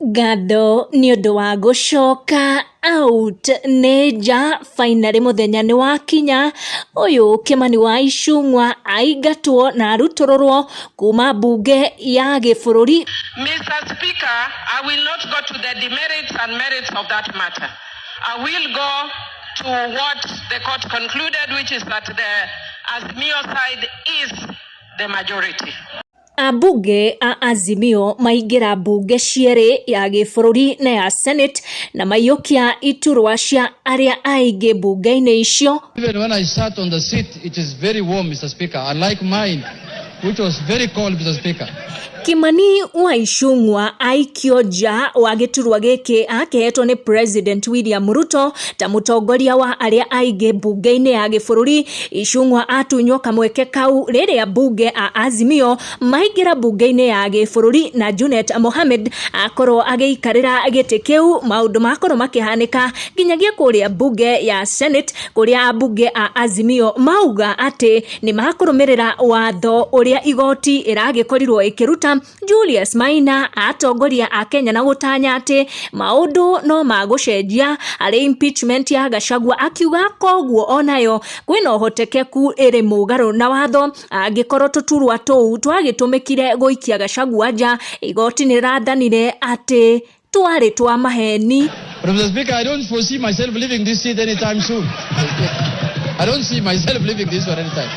Ngatho ni undu wa gucoka out neja finally muthenya ni wakinya uyu Kimani wa Icung'wa aingatwo na arutororwo kuma bunge ya gibururi. Mr. Speaker, I will not go to the demerits and merits of that matter. I will go to what the court concluded, which is that the Azimio side is the majority. Abunge a Azimio maingira bunge ciere ya gibururi na ya Senate na maiyukia iturwa cia aria aingi bunge-ini icio. Even when I sat on the seat, it is very warm, Mr. Speaker, unlike mine, which was very cold, Mr. Speaker. Kimani wa Icung'wa aikio nja wa giturwa giki akehetwo ni President William Ruto ta mutongoria wa aria aingi bunge-ini ya gibururi. Icung'wa atunywo kamweke kau riria bunge a Azimio maingira bunge-ini ya gibururi na Junet Mohamed akorwo agiikarira giti kiu. Maundu makorwo makihanika nginyagia kuria bunge ya Senate kuria bunge a Azimio mauga ati ni makurumirira watho uria igoti iragikorirwo ikiruta Julius Maina atongoria a Kenya na gutanya ati maundu no magucenjia ari impeachment ya Gachagua, akiuga koguo onayo kwina uhotekeku iri mugaru na watho angikorwo tuturwa tuu twagitumikire guikia Gachagua nja igoti ni rathanire ati twari twa maheni. Mr. Speaker, I don't foresee myself leaving this seat anytime soon. I don't see myself leaving this one anytime.